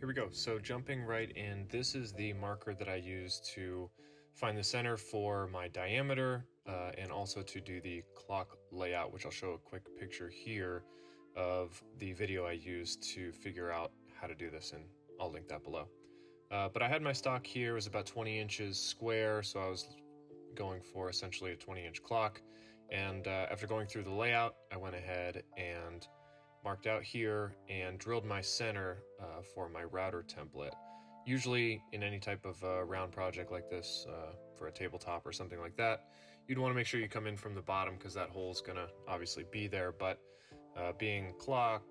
Here we go. So jumping right in, this is the marker that I use to find the center for my diameter and also to do the clock layout, which I'll show a quick picture here of the video I used to figure out how to do this, and I'll link that below. But I had my stock here, it was about 20 inches square, so I was going for essentially a 20-inch clock. And after going through the layout, I went ahead and marked out here and drilled my center for my router template. Usually in any type of round project like this, for a tabletop or something like that, you'd want to make sure you come in from the bottom because that hole is going to obviously be there. But being clock,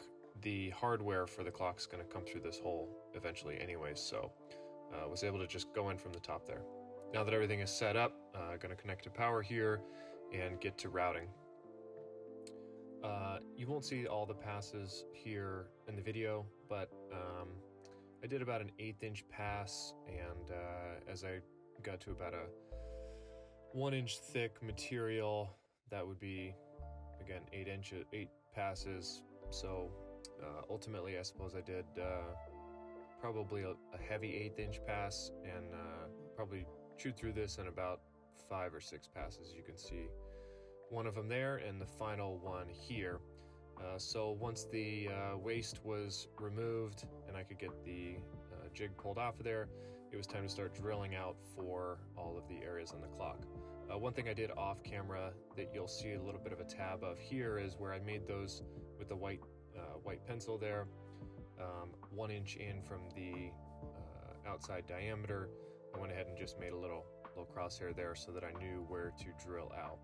the hardware for the clock is going to come through this hole eventually anyways, so I was able to just go in from the top there. Now that everything is set up, I'm going to connect to power here and get to routing. You won't see all the passes here in the video, but I did about an 1/8 inch pass, and as I got to about a 1 inch thick material, that would be again 8 passes. So ultimately I suppose I did probably a heavy 1/8 inch pass, and probably chewed through this in about 5 or 6 passes. You can see one of them there and the final one here. So once the waste was removed and I could get the jig pulled off of there, it was time to start drilling out for all of the areas on the clock. One thing I did off camera that you'll see a little bit of a tab of here is where I made those with the white pencil there, 1 inch in from the outside diameter. I went ahead and just made a little crosshair there so that I knew where to drill out.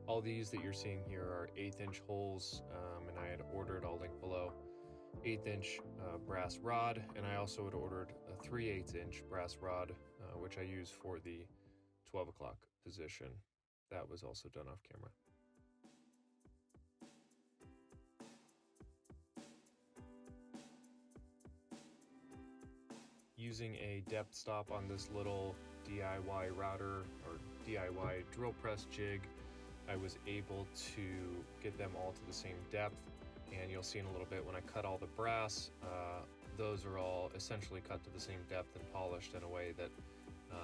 All these that you're seeing here are 1/8 inch holes, and I had ordered, I'll link below, 1/8 inch brass rod, and I also had ordered a 3/8 inch brass rod, which I use for the 12 o'clock position. That was also done off camera. Using a depth stop on this little DIY router or DIY drill press jig, I was able to get them all to the same depth, and you'll see in a little bit when I cut all the brass, those are all essentially cut to the same depth and polished in a way that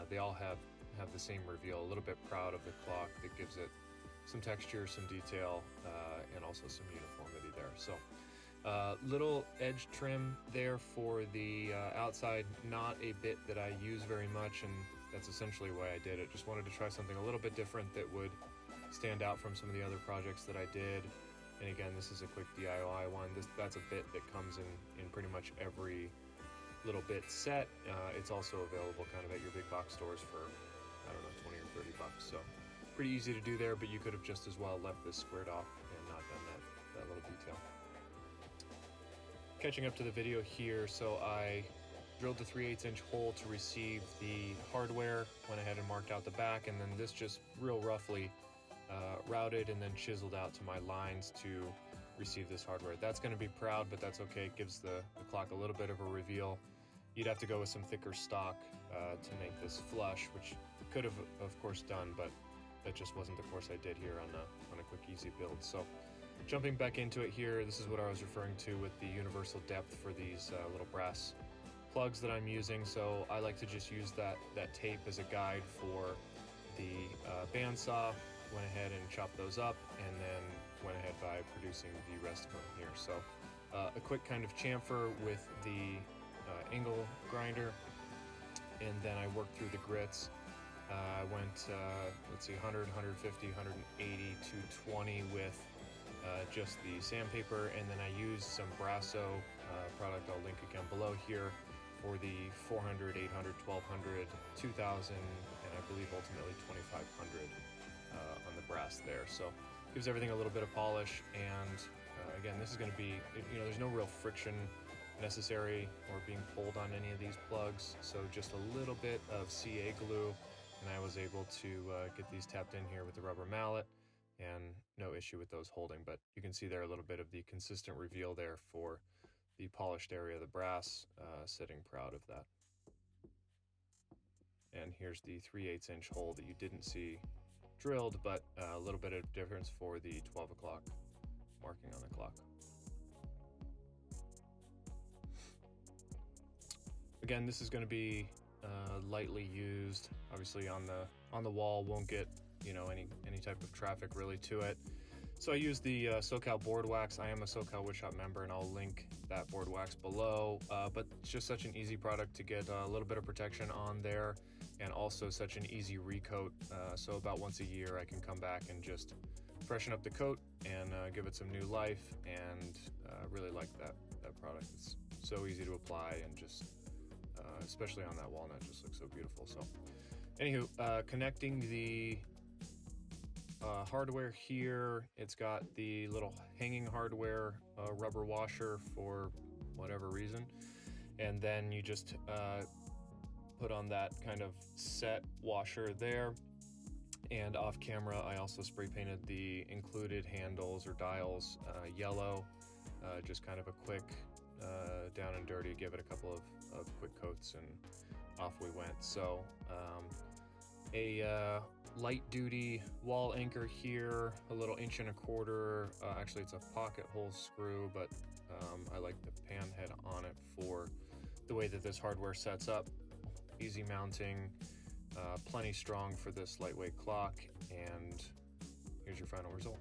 they all have the same reveal. A little bit proud of the clock that gives it some texture, some detail, and also some uniformity there. So little edge trim there for the outside, not a bit that I use very much, and that's essentially why I did it. Just wanted to try something a little bit different that would stand out from some of the other projects that I did. And again, this is a quick DIY one. That's a bit that comes in pretty much every little bit set. It's also available kind of at your big box stores for, I don't know, 20 or 30 bucks. So pretty easy to do there, but you could have just as well left this squared off and not done that little detail. Catching up to the video here, so I drilled the 3/8 inch hole to receive the hardware, went ahead and marked out the back, and then this just real roughly routed and then chiseled out to my lines to receive this hardware. That's going to be proud, but that's okay. It gives the clock a little bit of a reveal. You'd have to go with some thicker stock to make this flush, which could have of course done, but that just wasn't the course I did here on a quick easy build. So jumping back into it here, this is what I was referring to with the universal depth for these little brass plugs that I'm using. So I like to just use that tape as a guide for the bandsaw. Went ahead and chopped those up, and then went ahead by producing the rest of them here. So a quick kind of chamfer with the angle grinder, and then I worked through the grits. I went, let's see, 100, 150, 180, 220 with just the sandpaper, and then I used some Brasso product I'll link again below here for the 400, 800, 1200, 2000, and I believe ultimately 2500 on the brass there. So gives everything a little bit of polish, and again, this is going to be, there's no real friction necessary or being pulled on any of these plugs, so just a little bit of CA glue, and I was able to get these tapped in here with the rubber mallet, and no issue with those holding. But you can see there a little bit of the consistent reveal there for the polished area of the brass, sitting proud of that. And here's the 3/8 inch hole that you didn't see drilled, but a little bit of difference for the 12 o'clock marking on the clock. Again, this is going to be lightly used. Obviously on the wall, won't get, you know, any type of traffic really to it. So I use the SoCal board wax. I am a SoCal Woodshop member, and I'll link that board wax below. But it's just such an easy product to get a little bit of protection on there, and also such an easy recoat. So about once a year, I can come back and just freshen up the coat and give it some new life. And really like that product. It's so easy to apply, and just especially on that walnut, just looks so beautiful. So, anywho, connecting the hardware here, it's got the little hanging hardware rubber washer for whatever reason, and then you just put on that kind of set washer there. And off camera, I also spray painted the included handles or dials yellow, just kind of a quick down and dirty, give it a couple of quick coats, and off we went. So a light duty wall anchor here, a little 1.25 inch, actually it's a pocket hole screw, but I like the pan head on it for the way that this hardware sets up. Easy mounting, plenty strong for this lightweight clock, and here's your final result.